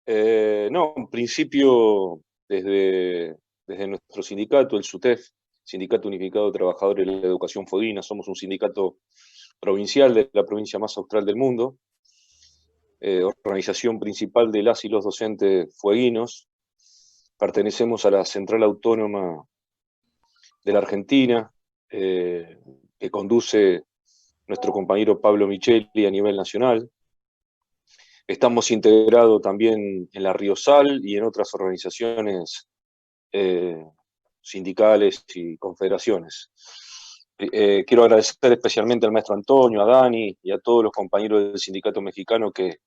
No, en principio, desde nuestro sindicato, el SUTEF, Sindicato Unificado de Trabajadores de la Educación Fueguina, somos un sindicato provincial de la provincia más austral del mundo, organización principal de las y los docentes fueguinos. Pertenecemos a la Central Autónoma de la Argentina, que conduce nuestro compañero Pablo Micheli a nivel nacional. Estamos integrados también en la Riosal y en otras organizaciones sindicales y confederaciones. Quiero agradecer especialmente al maestro Antonio, a Dani y a todos los compañeros del sindicato mexicano que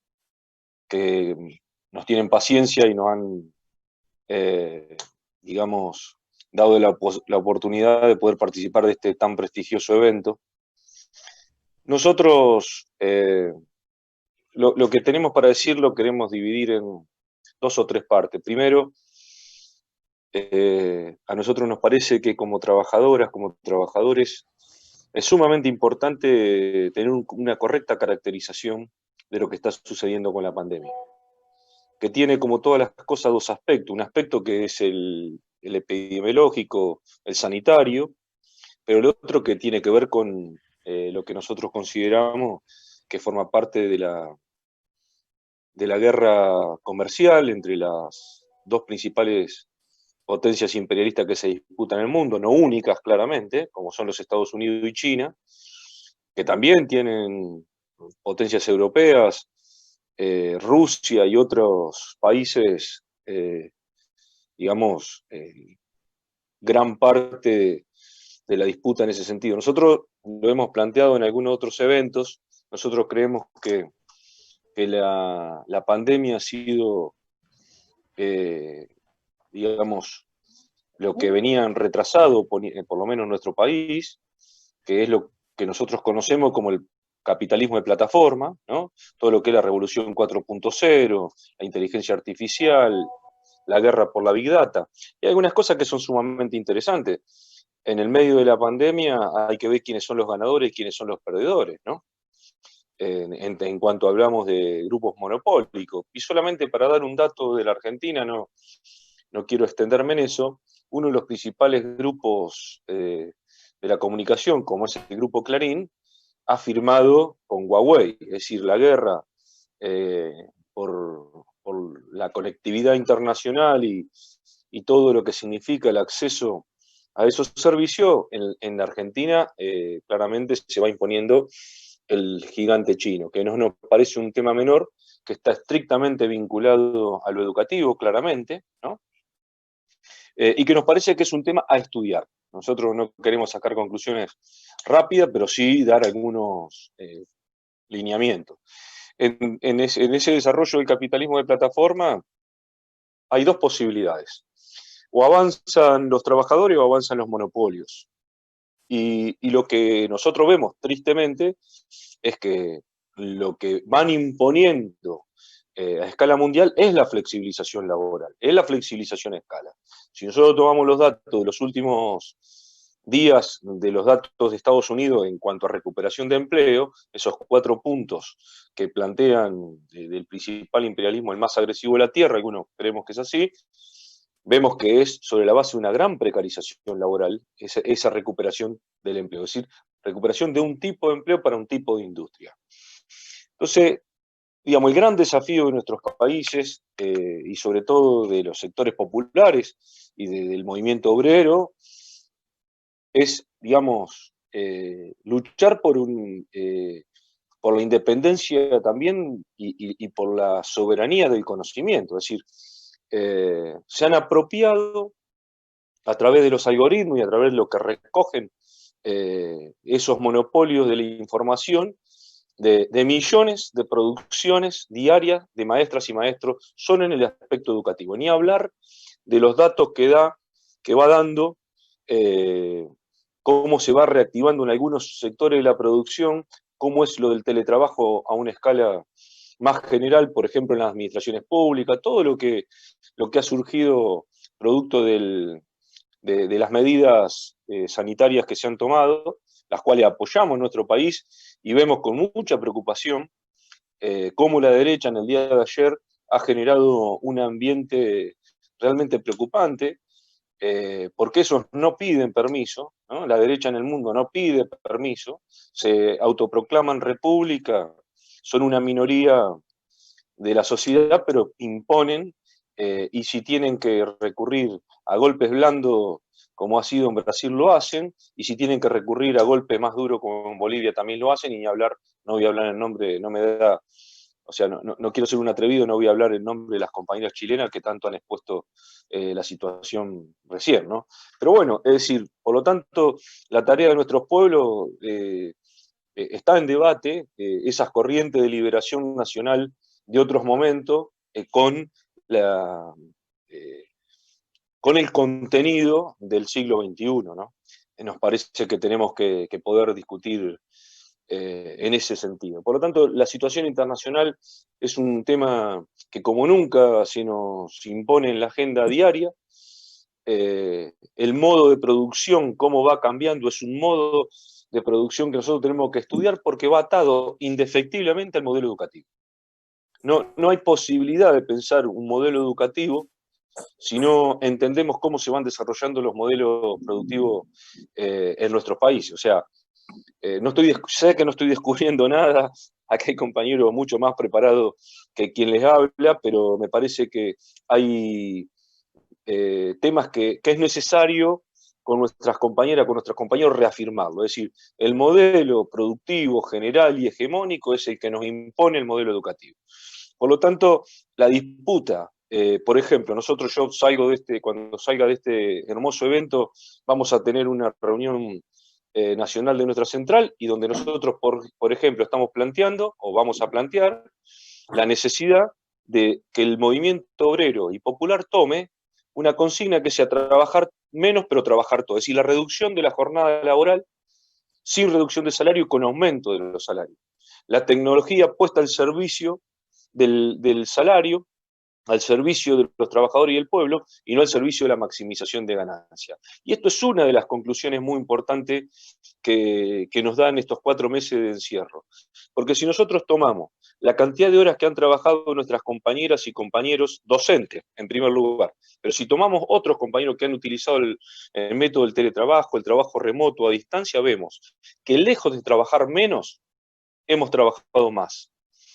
nos tienen paciencia y nos han, digamos, dado la oportunidad de poder participar de este tan prestigioso evento. Nosotros lo que tenemos para decir lo queremos dividir en dos o tres partes. Primero, a nosotros nos parece que como trabajadoras, como trabajadores, es sumamente importante tener una correcta caracterización de lo que está sucediendo con la pandemia, que tiene, como todas las cosas, dos aspectos. Un aspecto que es el epidemiológico, el sanitario, pero el otro que tiene que ver con lo que nosotros consideramos que forma parte de la guerra comercial entre las dos principales potencias imperialistas que se disputan en el mundo, no únicas claramente, como son los Estados Unidos y China, que también tienen potencias europeas, Rusia y otros países, digamos, gran parte de la disputa en ese sentido. Nosotros lo hemos planteado en algunos otros eventos. Nosotros creemos que la pandemia ha sido, digamos, lo que venían retrasado, por lo menos en nuestro país, que es lo que nosotros conocemos como el capitalismo de plataforma, ¿no? Todo lo que es la revolución 4.0, la inteligencia artificial, la guerra por la Big Data. Y hay algunas cosas que son sumamente interesantes. En el medio de la pandemia hay que ver quiénes son los ganadores y quiénes son los perdedores, ¿no? En cuanto hablamos de grupos monopólicos. Y solamente para dar un dato de la Argentina, no quiero extenderme en eso, uno de los principales grupos de la comunicación, como es el grupo Clarín, ha firmado con Huawei, es decir, la guerra eh, por la conectividad internacional y todo lo que significa el acceso a esos servicios, en la Argentina claramente se va imponiendo el gigante chino, que no nos parece un tema menor, que está estrictamente vinculado a lo educativo, claramente, ¿no? Y que nos parece que es un tema a estudiar. Nosotros no queremos sacar conclusiones rápidas, pero sí dar algunos lineamientos. En ese desarrollo del capitalismo de plataforma hay dos posibilidades. O avanzan los trabajadores o avanzan los monopolios. Y lo que nosotros vemos, tristemente, es que lo que van imponiendo a escala mundial es la flexibilización laboral, es la flexibilización a escala. Si nosotros tomamos los datos de los últimos días, de los datos de Estados Unidos en cuanto a recuperación de empleo, esos 4 puntos que plantean del principal imperialismo, el más agresivo de la Tierra, algunos creemos que es así, vemos que es sobre la base de una gran precarización laboral, esa recuperación del empleo, es decir, recuperación de un tipo de empleo para un tipo de industria. Entonces, digamos, el gran desafío de nuestros países y sobre todo de los sectores populares y del movimiento obrero es, digamos, luchar por la independencia también y por la soberanía del conocimiento. Es decir, se han apropiado a través de los algoritmos y a través de lo que recogen esos monopolios de la información de millones de producciones diarias de maestras y maestros solo en el aspecto educativo. Ni hablar de los datos que va dando, cómo se va reactivando en algunos sectores de la producción, cómo es lo del teletrabajo a una escala más general, por ejemplo, en las administraciones públicas, todo lo que ha surgido producto de las medidas sanitarias que se han tomado, las cuales apoyamos en nuestro país y vemos con mucha preocupación cómo la derecha en el día de ayer ha generado un ambiente realmente preocupante, porque esos no piden permiso, ¿no? La derecha en el mundo no pide permiso, se autoproclaman república, son una minoría de la sociedad, pero imponen, y si tienen que recurrir a golpes blandos, como ha sido en Brasil, lo hacen, y si tienen que recurrir a golpes más duros, como en Bolivia, también lo hacen, y ni hablar, no voy a hablar en nombre, no me da, o sea, no quiero ser un atrevido, no voy a hablar en nombre de las compañeras chilenas que tanto han expuesto la situación recién, ¿no? Pero bueno, es decir, por lo tanto, la tarea de nuestros pueblos está en debate, esas corrientes de liberación nacional de otros momentos, la, eh, con el contenido del siglo XXI, ¿no? Nos parece que tenemos que poder discutir en ese sentido. Por lo tanto, la situación internacional es un tema que como nunca se nos impone en la agenda diaria. El modo de producción, cómo va cambiando, es un modo de producción que nosotros tenemos que estudiar porque va atado indefectiblemente al modelo educativo. No hay posibilidad de pensar un modelo educativo si no entendemos cómo se van desarrollando los modelos productivos en nuestro país. O sea, sé que no estoy descubriendo nada, acá hay compañeros mucho más preparados que quien les habla, pero me parece que hay temas que es necesario con nuestras compañeras, con nuestros compañeros reafirmarlo. Es decir, el modelo productivo, general y hegemónico es el que nos impone el modelo educativo. Por lo tanto, la disputa, por ejemplo, yo cuando salga de este hermoso evento, vamos a tener una reunión nacional de nuestra central y donde nosotros, por ejemplo, estamos planteando o vamos a plantear la necesidad de que el movimiento obrero y popular tome una consigna que sea trabajar menos pero trabajar todo, es decir, la reducción de la jornada laboral sin reducción de salario y con aumento de los salarios. La tecnología puesta al servicio del salario, al servicio de los trabajadores y el pueblo, y no al servicio de la maximización de ganancias. Y esto es una de las conclusiones muy importantes que nos dan estos 4 meses de encierro. Porque si nosotros tomamos la cantidad de horas que han trabajado nuestras compañeras y compañeros docentes, en primer lugar, pero si tomamos otros compañeros que han utilizado el método del teletrabajo, el trabajo remoto a distancia, vemos que lejos de trabajar menos, hemos trabajado más.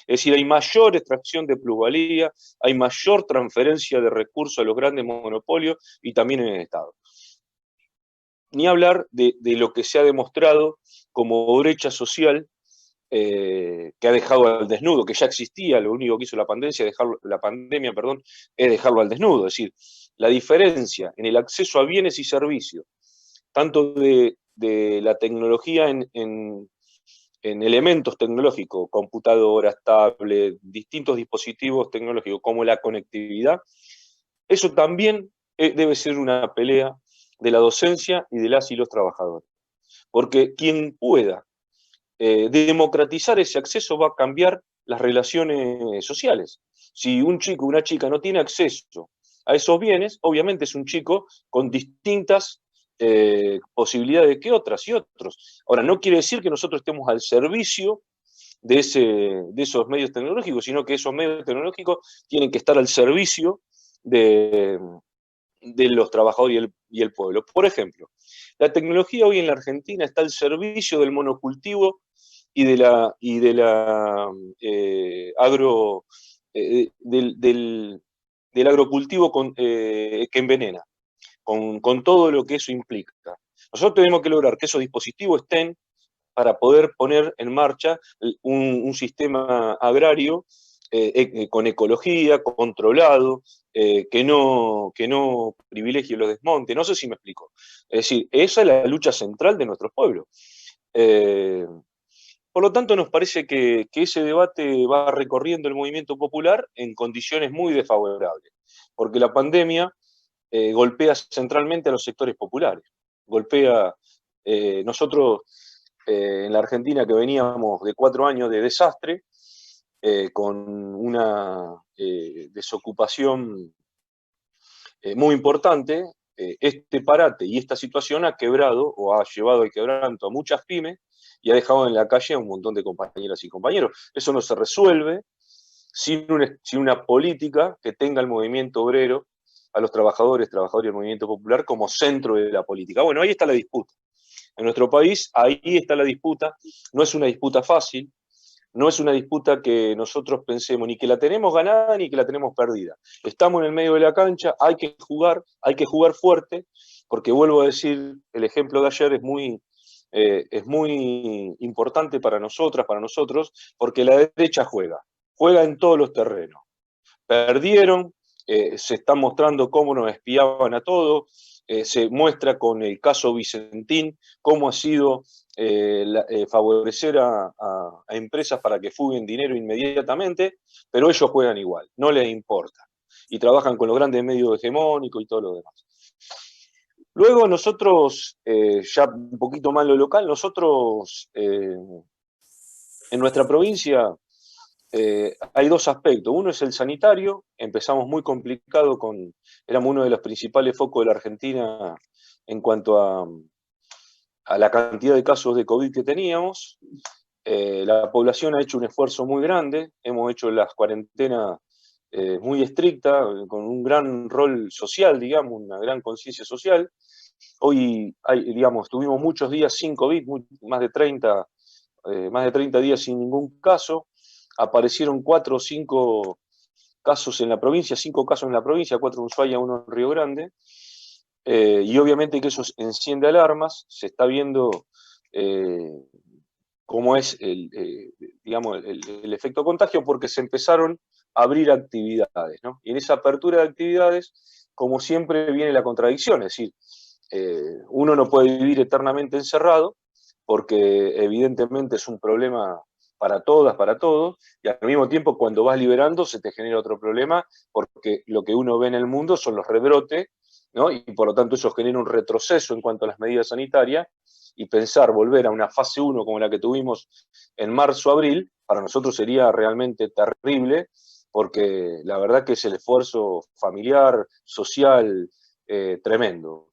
Es decir, hay mayor extracción de plusvalía, hay mayor transferencia de recursos a los grandes monopolios y también en el Estado. Ni hablar de lo que se ha demostrado como brecha social que ha dejado al desnudo, que ya existía, lo único que hizo la pandemia, es dejarlo al desnudo. Es decir, la diferencia en el acceso a bienes y servicios, tanto de la tecnología en elementos tecnológicos, computadoras, tablets, distintos dispositivos tecnológicos, como la conectividad, eso también debe ser una pelea de la docencia y de las y los trabajadores. Porque quien pueda democratizar ese acceso va a cambiar las relaciones sociales. Si un chico o una chica no tiene acceso a esos bienes, obviamente es un chico con distintas posibilidades que otras y otros. Ahora, no quiere decir que nosotros estemos al servicio de esos medios tecnológicos, sino que esos medios tecnológicos tienen que estar al servicio de, de los trabajadores y el pueblo. Por ejemplo, la tecnología hoy en la Argentina está al servicio del monocultivo y de la del agrocultivo que envenena, con todo lo que eso implica. Nosotros tenemos que lograr que esos dispositivos estén para poder poner en marcha un sistema agrario con ecología, controlado, que no privilegie los desmontes. No sé si me explico. Es decir, esa es la lucha central de nuestros pueblos. Eh, por lo tanto, nos parece que ese debate va recorriendo el movimiento popular en condiciones muy desfavorables, porque la pandemia golpea centralmente a los sectores populares. Golpea, nosotros en la Argentina que veníamos de 4 años de desastre, con una desocupación muy importante, este parate y esta situación ha quebrado o ha llevado al quebranto a muchas pymes y ha dejado en la calle a un montón de compañeras y compañeros. Eso no se resuelve sin una política que tenga el movimiento obrero, a los trabajadores y al movimiento popular como centro de la política. Bueno, ahí está la disputa. En nuestro país, ahí está la disputa. No es una disputa fácil, no es una disputa que nosotros pensemos ni que la tenemos ganada ni que la tenemos perdida. Estamos en el medio de la cancha, hay que jugar fuerte, porque vuelvo a decir, el ejemplo de ayer es muy importante para nosotras, para nosotros, porque la derecha juega en todos los terrenos. Perdieron, se está mostrando cómo nos espiaban a todos, se muestra con el caso Vicentín cómo ha sido favorecer a empresas para que fuguen dinero inmediatamente, pero ellos juegan igual, no les importa, y trabajan con los grandes medios hegemónicos y todo lo demás. Luego nosotros, ya un poquito más lo local, nosotros en nuestra provincia hay dos aspectos. Uno es el sanitario. Empezamos muy complicado éramos uno de los principales focos de la Argentina en cuanto a la cantidad de casos de COVID que teníamos. La población ha hecho un esfuerzo muy grande. Hemos hecho las cuarentenas muy estrictas, con un gran rol social, digamos, una gran conciencia social. Hoy, tuvimos muchos días sin COVID, más de 30 días sin ningún caso. Aparecieron 4 o 5 casos en la provincia, 5 casos en la provincia, 4 en Ushuaia, 1 en Río Grande, y obviamente que eso enciende alarmas. Se está viendo cómo es el efecto contagio, porque se empezaron a abrir actividades, ¿no? Y en esa apertura de actividades, como siempre, viene la contradicción, es decir, uno no puede vivir eternamente encerrado, porque evidentemente es un problema para todas, para todos, y al mismo tiempo cuando vas liberando se te genera otro problema, porque lo que uno ve en el mundo son los rebrotes, ¿no? Y por lo tanto eso genera un retroceso en cuanto a las medidas sanitarias, y pensar volver a una fase 1 como la que tuvimos en marzo, abril, para nosotros sería realmente terrible, porque la verdad que es el esfuerzo familiar, social, tremendo.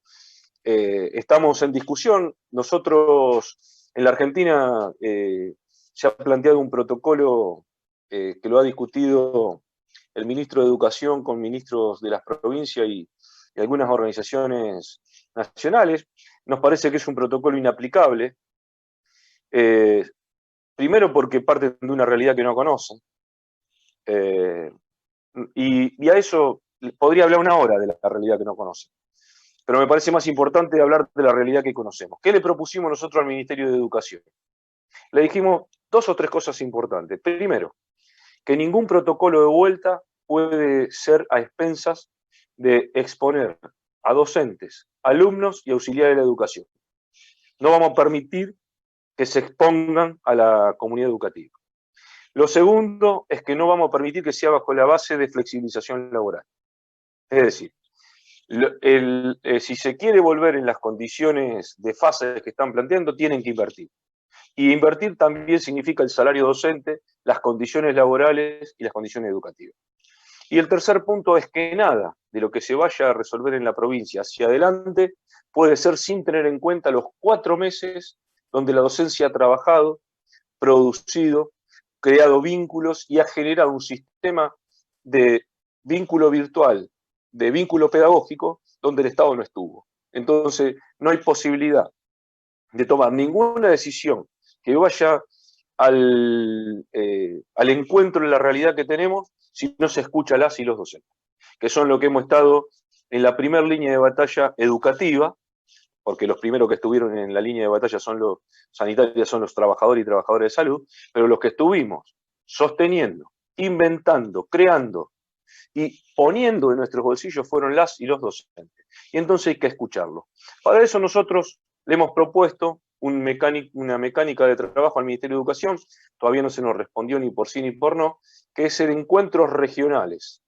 Estamos en discusión. Nosotros en la Argentina se ha planteado un protocolo que lo ha discutido el ministro de Educación con ministros de las provincias y algunas organizaciones nacionales. Nos parece que es un protocolo inaplicable, primero porque parten de una realidad que no conocen, y a eso podría hablar una hora de la realidad que no conocen. Pero me parece más importante hablar de la realidad que conocemos. ¿Qué le propusimos nosotros al Ministerio de Educación? Le dijimos 2 o 3 cosas importantes. Primero, que ningún protocolo de vuelta puede ser a expensas de exponer a docentes, alumnos y auxiliares de la educación. No vamos a permitir que se expongan a la comunidad educativa. Lo segundo es que no vamos a permitir que sea bajo la base de flexibilización laboral. Es decir, si se quiere volver en las condiciones de fase que están planteando, tienen que invertir. Y invertir también significa el salario docente, las condiciones laborales y las condiciones educativas. Y el tercer punto es que nada de lo que se vaya a resolver en la provincia hacia adelante puede ser sin tener en cuenta los 4 meses donde la docencia ha trabajado, producido, creado vínculos y ha generado un sistema de vínculo virtual, de vínculo pedagógico, donde el Estado no estuvo. Entonces, no hay posibilidad de tomar ninguna decisión que vaya al encuentro de la realidad que tenemos si no se escucha a las y los docentes, que son lo que hemos estado en la primera línea de batalla educativa, porque los primeros que estuvieron en la línea de batalla son los sanitarios, son los trabajadores y trabajadoras de salud, pero los que estuvimos sosteniendo, inventando, creando y poniendo en nuestros bolsillos fueron las y los docentes. Y entonces hay que escucharlo. Para eso nosotros le hemos propuesto una mecánica de trabajo al Ministerio de Educación, todavía no se nos respondió ni por sí ni por no, que es el encuentros regionales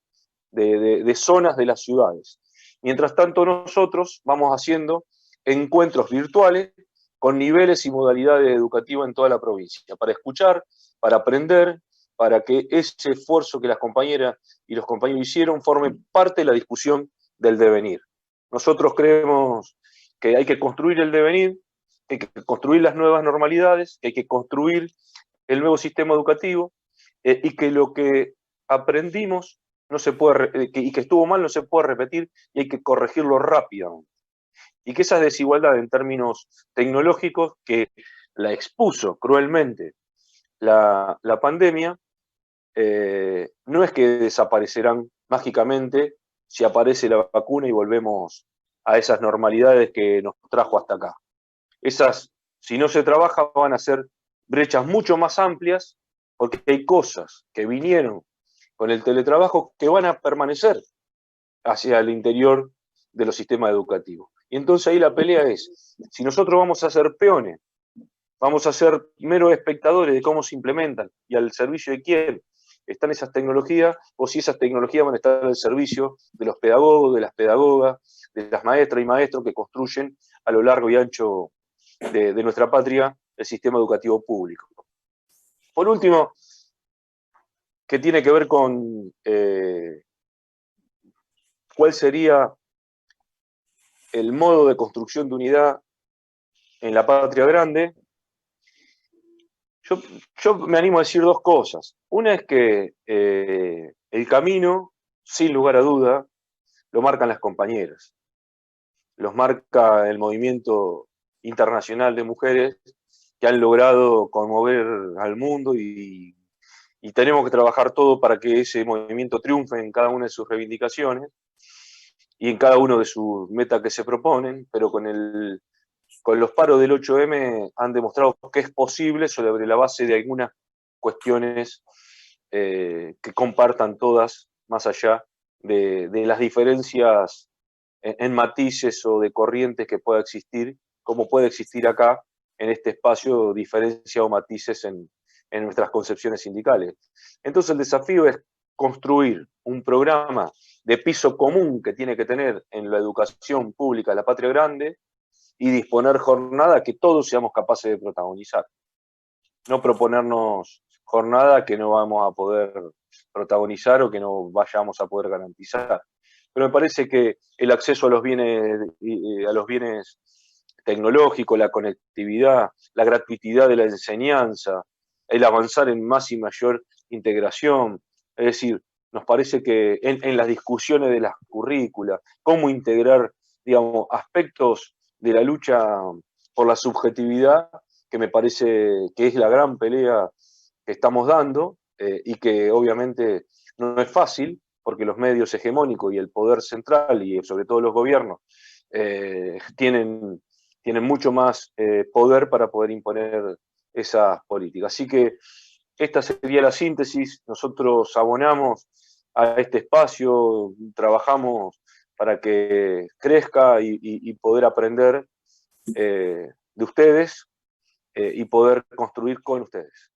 de zonas de las ciudades. Mientras tanto nosotros vamos haciendo encuentros virtuales con niveles y modalidades educativas en toda la provincia, para escuchar, para aprender, para que ese esfuerzo que las compañeras y los compañeros hicieron forme parte de la discusión del devenir. Nosotros creemos que hay que construir el devenir, que hay que construir las nuevas normalidades, que hay que construir el nuevo sistema educativo, y que lo que aprendimos no se puede, y que estuvo mal no se puede repetir y hay que corregirlo rápidamente. Y que esa desigualdad en términos tecnológicos que la expuso cruelmente la pandemia, no es que desaparecerán mágicamente si aparece la vacuna y volvemos a esas normalidades que nos trajo hasta acá. Esas, si no se trabaja, van a ser brechas mucho más amplias, porque hay cosas que vinieron con el teletrabajo que van a permanecer hacia el interior de los sistemas educativos. Y entonces ahí la pelea es, si nosotros vamos a ser peones, vamos a ser meros espectadores de cómo se implementan y al servicio de quién están esas tecnologías, o si esas tecnologías van a estar al servicio de los pedagogos, de las pedagogas, de las maestras y maestros que construyen a lo largo y ancho de nuestra patria el sistema educativo público. Por último, que tiene que ver con cuál sería el modo de construcción de unidad en la patria grande, yo me animo a decir dos cosas. Una es que el camino, sin lugar a duda, lo marcan las compañeras. Los marca el movimiento internacional de mujeres que han logrado conmover al mundo y tenemos que trabajar todo para que ese movimiento triunfe en cada una de sus reivindicaciones y en cada uno de sus metas que se proponen, pero con los paros del 8M han demostrado que es posible sobre la base de algunas cuestiones que compartan todas, más allá de las diferencias en matices o de corrientes que pueda existir, como puede existir acá en este espacio diferencia o matices en nuestras concepciones sindicales. Entonces el desafío es construir un programa de piso común que tiene que tener en la educación pública de la patria grande y disponer jornada que todos seamos capaces de protagonizar. No proponernos jornada que no vamos a poder protagonizar o que no vayamos a poder garantizar. Pero me parece que el acceso a los bienes tecnológicos, la conectividad, la gratuidad de la enseñanza, el avanzar en más y mayor integración, es decir, nos parece que en las discusiones de las currículas, cómo integrar, digamos, aspectos de la lucha por la subjetividad, que me parece que es la gran pelea que estamos dando y que obviamente no es fácil, porque los medios hegemónicos y el poder central y sobre todo los gobiernos tienen mucho más poder para poder imponer esas políticas. Así que esta sería la síntesis. Nosotros abonamos a este espacio, trabajamos para que crezca y poder aprender de ustedes y poder construir con ustedes.